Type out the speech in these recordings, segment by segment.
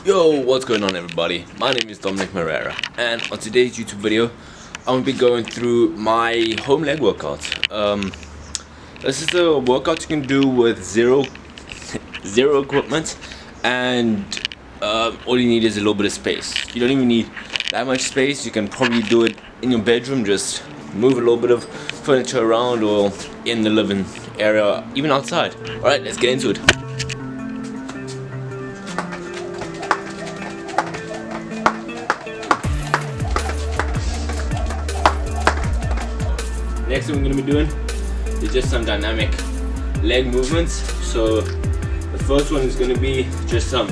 Yo, what's going on everybody? My name is Dominic Moreira, and on today's YouTube video I'm going to be going through my home leg workout. This is a workout you can do with zero equipment, and all you need is a little bit of space. You don't even need that much space. You can probably do it in your bedroom, just move a little bit of furniture around, or in the living area, even outside. Alright, let's get into it. Next thing we're going to be doing is just some dynamic leg movements. So the first one is going to be just some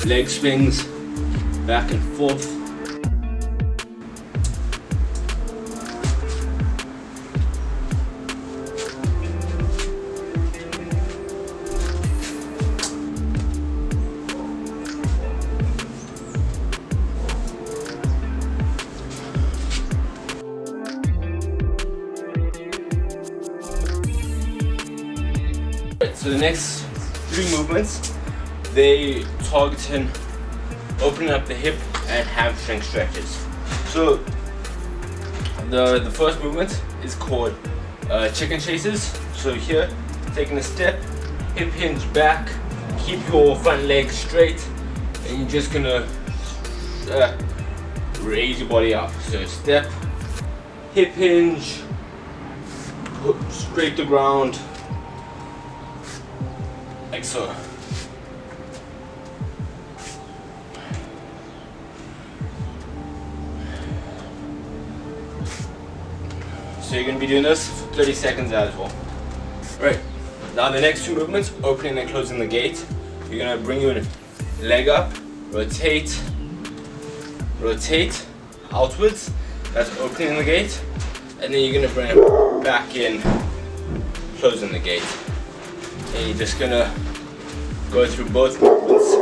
leg swings back and forth. So the next three movements, they target in opening up the hip and hamstring stretches. So the first movement is called chicken chases. So here, taking a step, hip hinge back, keep your front leg straight, and you're just gonna raise your body up. So step, hip hinge, put straight to ground, like so. So you're going to be doing this for 30 seconds as well. Right, now the next two movements, opening and closing the gate. You're going to bring your leg up, rotate outwards. That's opening the gate. And then you're going to bring it back in, closing the gate. And you're just gonna go through both movements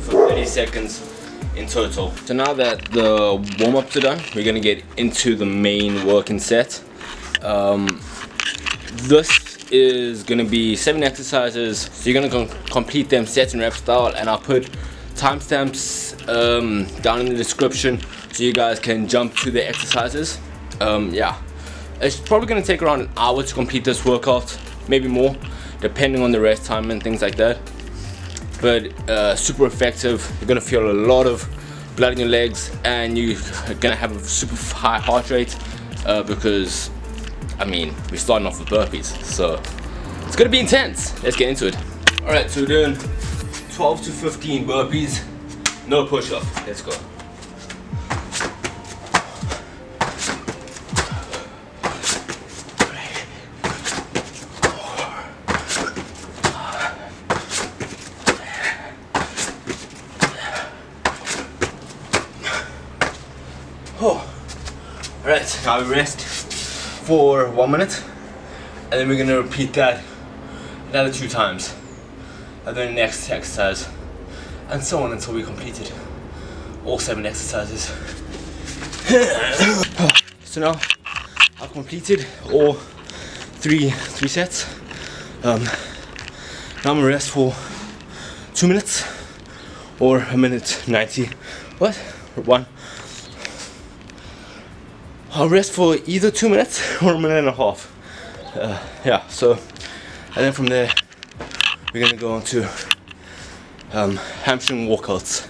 for 30 seconds in total. So now that the warm-ups are done, we're gonna get into the main working set. This is gonna be 7 exercises, so you're gonna complete them set and rep style, and I'll put timestamps down in the description so you guys can jump to the exercises. Yeah, it's probably gonna take around an hour to complete this workout. Maybe more, depending on the rest time and things like that. But super effective. You're gonna feel a lot of blood in your legs, and you're gonna have a super high heart rate because, I mean, we're starting off with burpees, so it's gonna be intense. Let's get into it. All right, so we're doing 12 to 15 burpees, no push-up. Let's go. Alright, now we rest for 1 minute, and then we're going to repeat that another 2 times, and then the next exercise, and so on until we completed all 7 exercises. So now I've completed all three sets. Now I'm going to rest for 2 minutes or 1:90. What? 1. I'll rest for either 2 minutes or 1.5 minutes. Yeah, so, and then from there we're gonna go on to hamstring walkouts.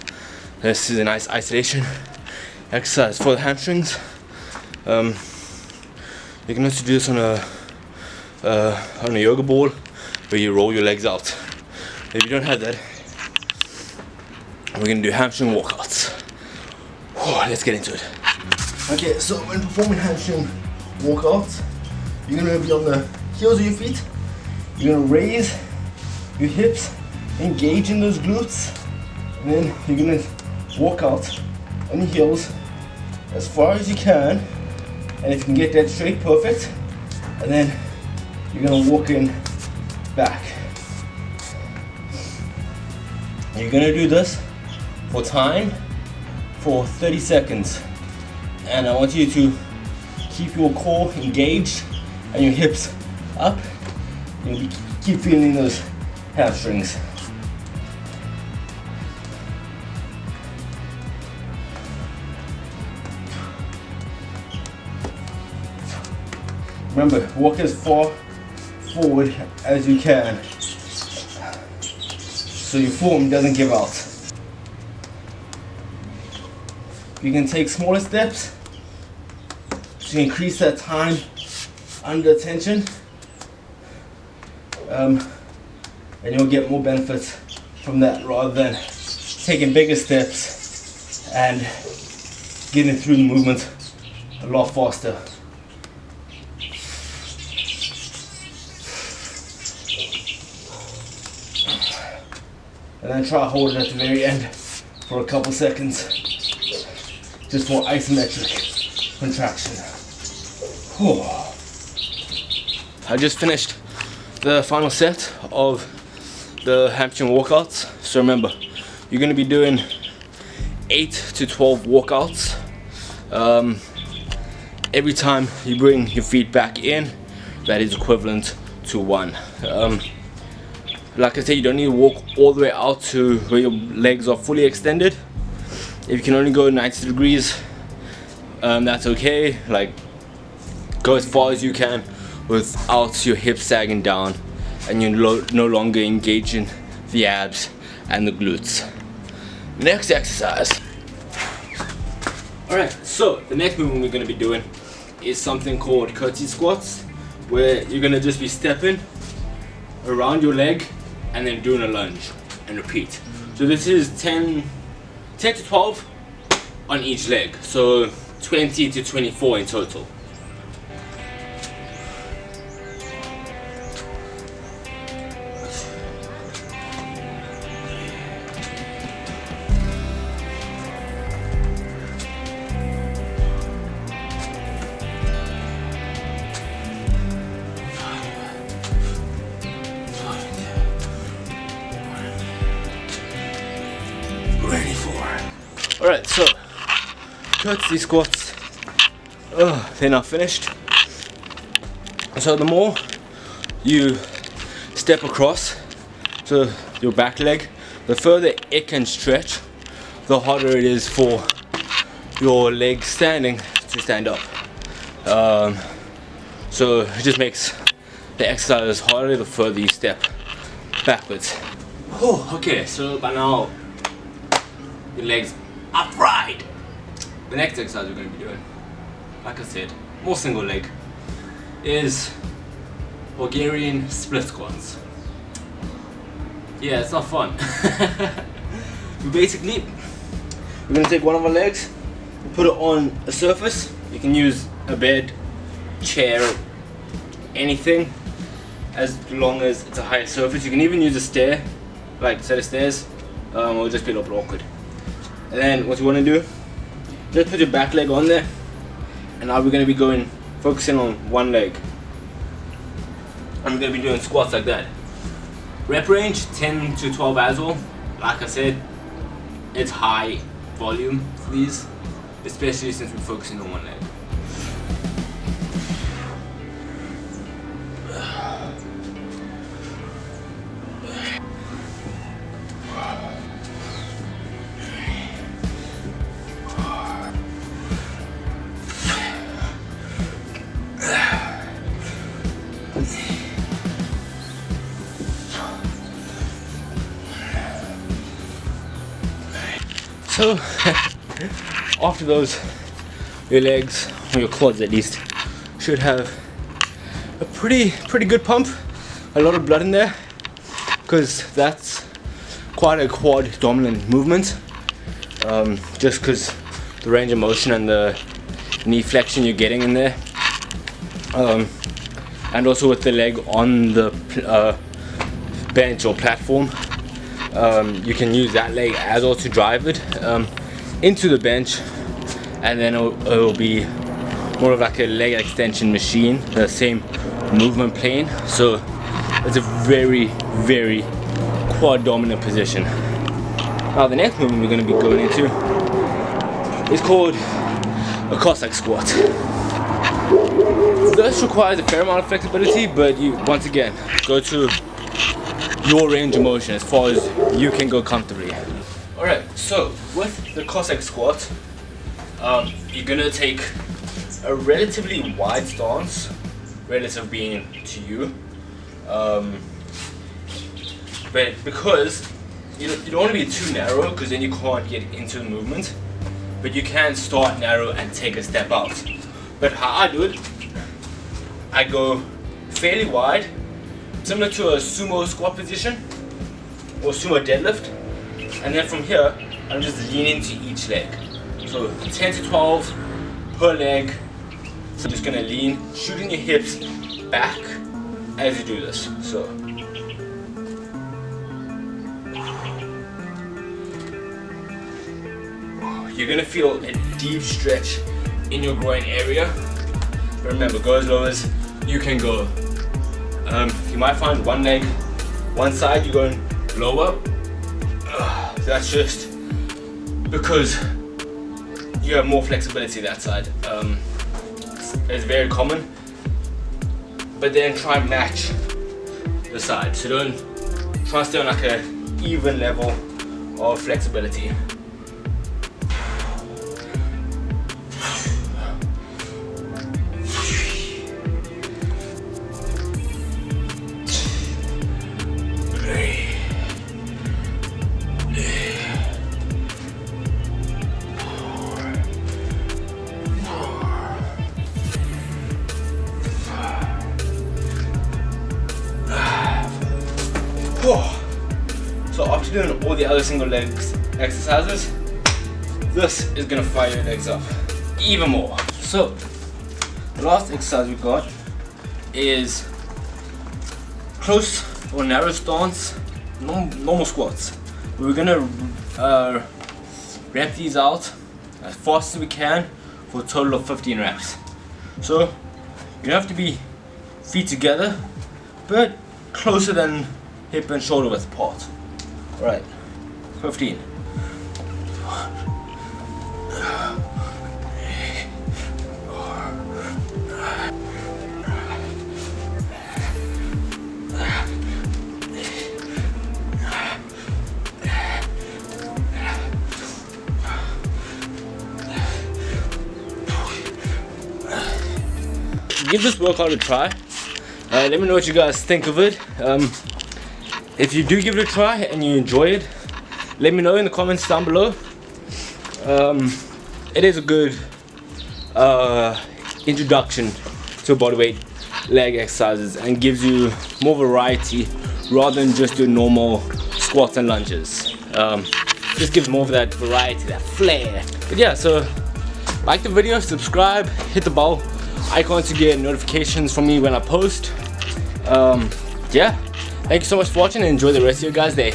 This is a nice isolation exercise for the hamstrings. You can also do this on a yoga ball where you roll your legs out. If you don't have that, we're gonna do hamstring walkouts. Let's get into it. Okay, so when performing hamstring walkouts, you're going to be on the heels of your feet. You're going to raise your hips, engage in those glutes, and then you're going to walk out on your heels as far as you can. And if you can get that straight, perfect. And then you're going to walk in back. You're going to do this for 30 seconds. And I want you to keep your core engaged and your hips up. You keep feeling those hamstrings. Remember, walk as far forward as you can so your form doesn't give out. You can take smaller steps to increase that time under tension, and you'll get more benefits from that rather than taking bigger steps and getting through the movement a lot faster. And then try hold it at the very end for a couple seconds, just for isometric contraction. Whew. I just finished the final set of the hamstring workouts. So remember, you're going to be doing 8 to 12 walkouts. Every time you bring your feet back in, that is equivalent to 1. Like I said, you don't need to walk all the way out to where your legs are fully extended. If you can only go 90 degrees, that's okay. Like, go as far as you can without your hips sagging down and you're no longer engaging the abs and the glutes. Next exercise. Alright, so the next movement we're going to be doing is something called CURTSY squats, where you're going to just be stepping around your leg and then doing a lunge and repeat. So this is 10 to 12 on each leg, so 20 to 24 in total. Alright, so CURTSY squats, they're now finished. So the more you step across to your back leg, the further it can stretch, the harder it is for your leg standing to stand up. So it just makes the exercise harder the further you step backwards. Okay, so by now your legs upright. The next exercise we're going to be doing, like I said, more single leg, is Bulgarian split squats. Yeah, it's not fun. Basically, we're going to take one of our legs, put it on a surface. You can use a bed, chair, anything, as long as it's a higher surface. You can even use a stair, like a set of stairs. It'll just be a little bit awkward. And then what you want to do, just put your back leg on there, and now we're going to be focusing on one leg. I'm going to be doing squats like that. Rep range 10 to 12 as well. Like I said, it's high volume for these, especially since we're focusing on one leg. So after those, your legs, or your quads at least, should have a pretty good pump, a lot of blood in there, because that's quite a quad dominant movement, just because the range of motion and the knee flexion you're getting in there, and also with the leg on the bench or platform. You can use that leg as well to drive it into the bench, and then it'll be more of like a leg extension machine, the same movement plane. So it's a very quad dominant position. Now the next movement we're going to be going into is called a COSSACK squat. This requires a fair amount of flexibility, but you once again go to your range of motion as far as you can go comfortably. Alright, so with the COSSACK squat, you're gonna take a relatively wide stance relative being to you. But because you don't want to be too narrow, because then you can't get into the movement. But you can start narrow and take a step out. But how I do it, I go fairly wide, similar to a sumo squat position or sumo deadlift, and then from here I'm just leaning into each leg. So 10 to 12 per leg. So I'm just gonna lean, shooting your hips back as you do this. So you're gonna feel a deep stretch in your groin area. But remember, go as low as you can go. You might find one leg, one side you're going lower. That's just because you have more flexibility that side. It's very common. But then try and match the side. So don't try and stay on like a even level of flexibility. So after doing all the other single legs exercises, this is gonna fire your legs up even more. So the last exercise we got is close or narrow stance, normal squats. We're gonna rep these out as fast as we can for a total of 15 reps. So you don't have to be feet together, but closer than hip and shoulder width apart. Alright, 15. Give this workout a try. Let me know what you guys think of it. If you do give it a try and you enjoy it, let me know in the comments down below. It is a good introduction to bodyweight leg exercises and gives you more variety rather than just your normal squats and lunges. Just gives more of that variety, that flair. But yeah, so like the video, subscribe, hit the bell icon to get notifications from me when I post. Yeah, thank you so much for watching and enjoy the rest of your guys' day.